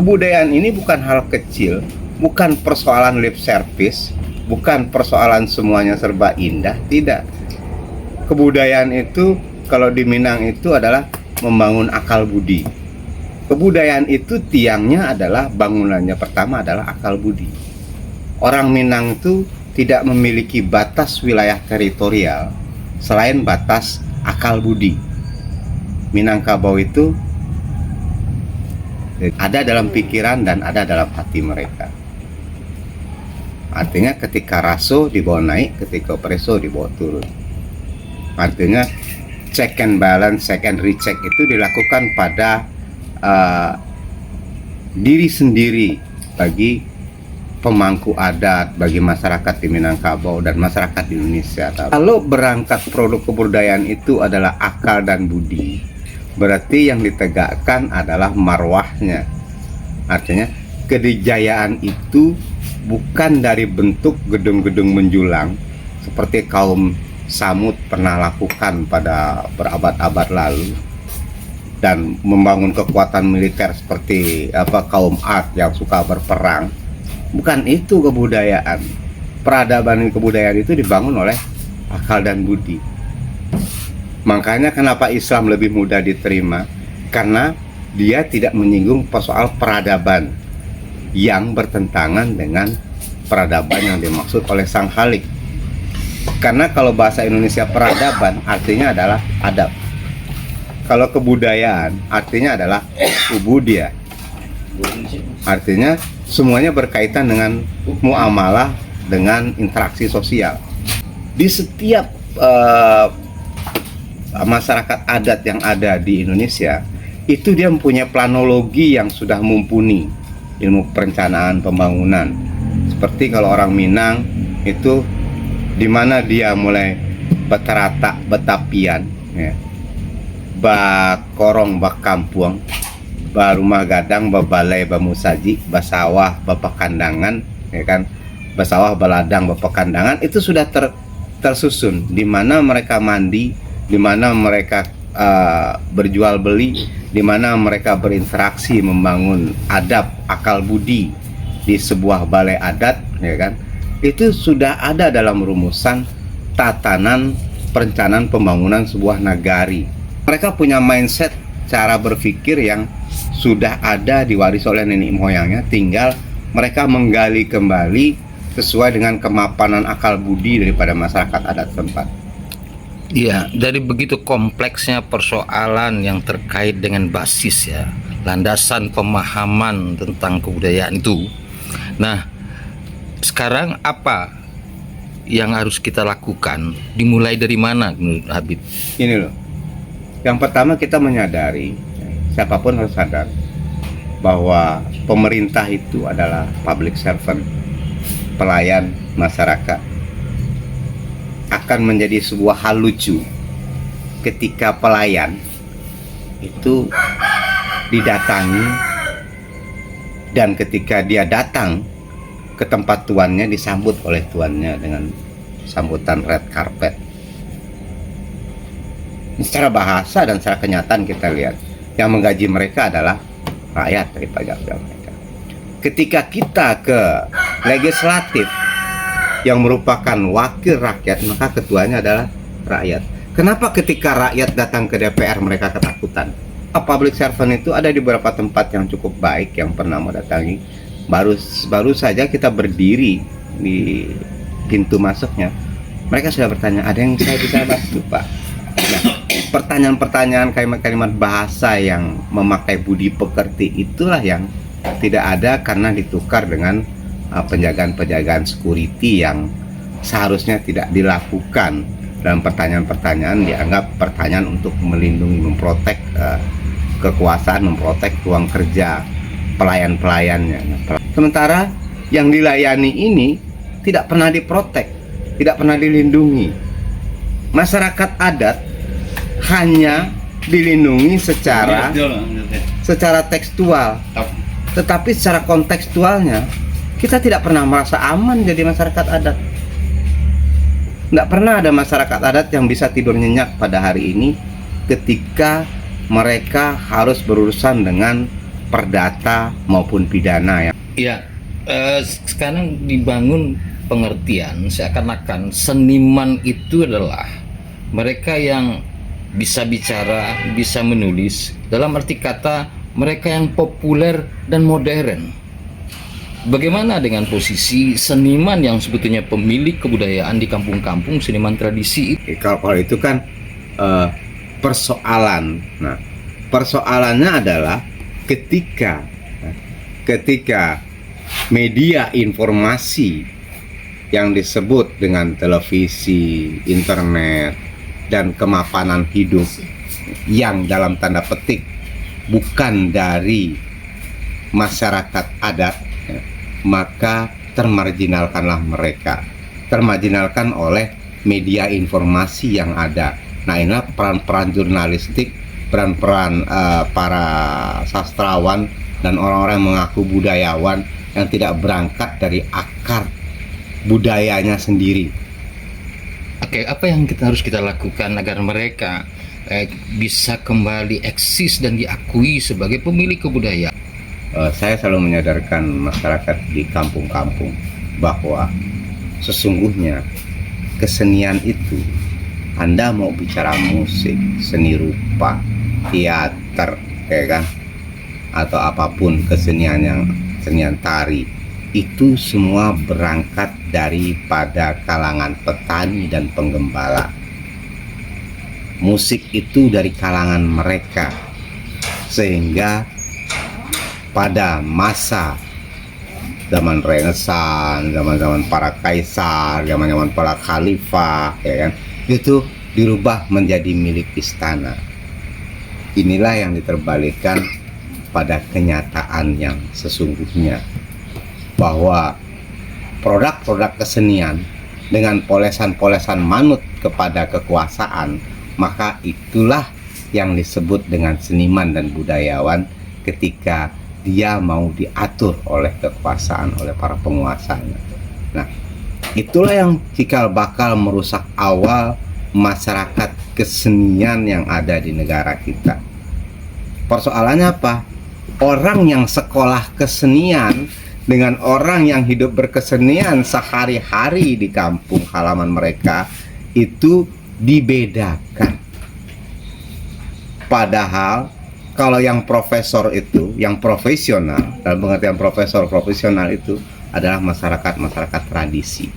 kebudayaan ini bukan hal kecil, bukan persoalan lip service, bukan persoalan semuanya serba indah, tidak. Kebudayaan itu kalau di Minang itu adalah membangun akal budi. Kebudayaan itu tiangnya adalah, bangunannya pertama adalah akal budi. Orang Minang itu tidak memiliki batas wilayah teritorial selain batas akal budi. Minangkabau itu ada dalam pikiran dan ada dalam hati mereka. Artinya ketika raso dibawa naik, ketika preso dibawa turun. Artinya check and balance, check and recheck itu dilakukan pada diri sendiri bagi pemangku adat, bagi masyarakat di Minangkabau dan masyarakat di Indonesia. Kalau berangkat produk kebudayaan itu adalah akal dan budi, berarti yang ditegakkan adalah marwahnya. Artinya kedijayaan itu bukan dari bentuk gedung-gedung menjulang seperti kaum Samud pernah lakukan pada berabad-abad lalu, dan membangun kekuatan militer seperti kaum Ad yang suka berperang. Bukan itu kebudayaan. Peradaban dan kebudayaan itu dibangun oleh akal dan budi. Makanya kenapa Islam lebih mudah diterima, karena dia tidak menyinggung soal peradaban yang bertentangan dengan peradaban yang dimaksud oleh Sang Khalik. Karena kalau bahasa Indonesia peradaban artinya adalah adab. Kalau kebudayaan artinya adalah ubudiyah. Artinya semuanya berkaitan dengan muamalah, dengan interaksi sosial. Di setiap masyarakat adat yang ada di Indonesia, itu dia mempunyai planologi yang sudah mumpuni, ilmu perencanaan pembangunan. Seperti kalau orang Minang itu di mana dia mulai beteratak betapian, ya, bakorong bakampuang, barumah gadang babalai bamusaji, basawah bapakandangan, ya kan, basawah baladang bapakandangan, itu sudah tersusun di mana mereka mandi, di mana mereka berjual beli, di mana mereka berinteraksi membangun adab akal budi di sebuah balai adat, ya kan. Itu sudah ada dalam rumusan tatanan perencanaan pembangunan sebuah nagari. Mereka punya mindset, cara berpikir yang sudah ada diwarisi oleh nenek moyangnya, tinggal mereka menggali kembali sesuai dengan kemapanan akal budi daripada masyarakat adat tempat. Iya, dari begitu kompleksnya persoalan yang terkait dengan basis, ya, landasan pemahaman tentang kebudayaan itu. Nah, sekarang apa yang harus kita lakukan? Dimulai dari mana menurut Habib? Ini loh, yang pertama kita menyadari, siapapun harus sadar bahwa pemerintah itu adalah public servant, pelayan masyarakat. Akan menjadi sebuah hal lucu ketika pelayan itu didatangi, dan ketika dia datang ke tempat tuannya disambut oleh tuannya dengan sambutan red carpet. Secara bahasa dan secara kenyataan kita lihat yang menggaji mereka adalah rakyat dari pajak mereka. Ketika kita ke legislatif yang merupakan wakil rakyat, maka ketuanya adalah rakyat. Kenapa ketika rakyat datang ke DPR mereka ketakutan? Public servant itu ada di beberapa tempat yang cukup baik yang pernah mendatangi. Baru saja kita berdiri di pintu masuknya, mereka sudah bertanya, ada yang saya bisa bantu, Pak? Nah, pertanyaan-pertanyaan, kalimat-kalimat bahasa yang memakai budi pekerti itulah yang tidak ada karena ditukar dengan penjagaan-penjagaan security yang seharusnya tidak dilakukan. Dalam pertanyaan-pertanyaan dianggap pertanyaan untuk melindungi, memprotek kekuasaan, memprotek ruang kerja pelayan-pelayannya. Sementara yang dilayani ini tidak pernah diprotek, tidak pernah dilindungi. Masyarakat adat hanya dilindungi secara tekstual, tetapi secara kontekstualnya kita tidak pernah merasa aman jadi masyarakat adat. Tidak pernah ada masyarakat adat yang bisa tidur nyenyak pada hari ini ketika mereka harus berurusan dengan perdata maupun pidana ya. Ya, sekarang dibangun pengertian seakan-akan seniman itu adalah mereka yang bisa bicara, bisa menulis, dalam arti kata mereka yang populer dan modern. Bagaimana dengan posisi seniman yang sebetulnya pemilik kebudayaan di kampung-kampung, seniman tradisi itu? Kalau itu kan persoalan. Nah, persoalannya adalah ketika media informasi yang disebut dengan televisi, internet, dan kemapanan hidup yang dalam tanda petik bukan dari masyarakat adat, maka termarginalkanlah mereka, termarginalkan oleh media informasi yang ada. Nah, inilah peran-peran jurnalistik, peran-peran para sastrawan dan orang-orang yang mengaku budayawan yang tidak berangkat dari akar budayanya sendiri. Oke, apa yang harus kita lakukan agar mereka bisa kembali eksis dan diakui sebagai pemilik kebudayaan? Saya selalu menyadarkan masyarakat di kampung-kampung bahwa sesungguhnya kesenian itu, Anda mau bicara musik, seni rupa, teater, ya kan, atau apapun kesenian tari, itu semua berangkat daripada kalangan petani dan penggembala. Musik itu dari kalangan mereka, sehingga pada masa zaman Renaissance, zaman-zaman para kaisar, zaman-zaman para khalifah, ya kan, itu dirubah menjadi milik istana. Inilah yang diterbalikkan pada kenyataan yang sesungguhnya, bahwa produk-produk kesenian dengan polesan-polesan manut kepada kekuasaan, maka itulah yang disebut dengan seniman dan budayawan ketika dia mau diatur oleh kekuasaan, oleh para penguasanya. Nah, itulah yang cikal bakal merusak awal masyarakat kesenian yang ada di negara kita. Persoalannya apa? Orang yang sekolah kesenian dengan orang yang hidup berkesenian sehari-hari di kampung halaman mereka itu dibedakan. Padahal kalau yang profesor itu, yang profesional, dalam pengertian profesor profesional itu adalah masyarakat tradisi.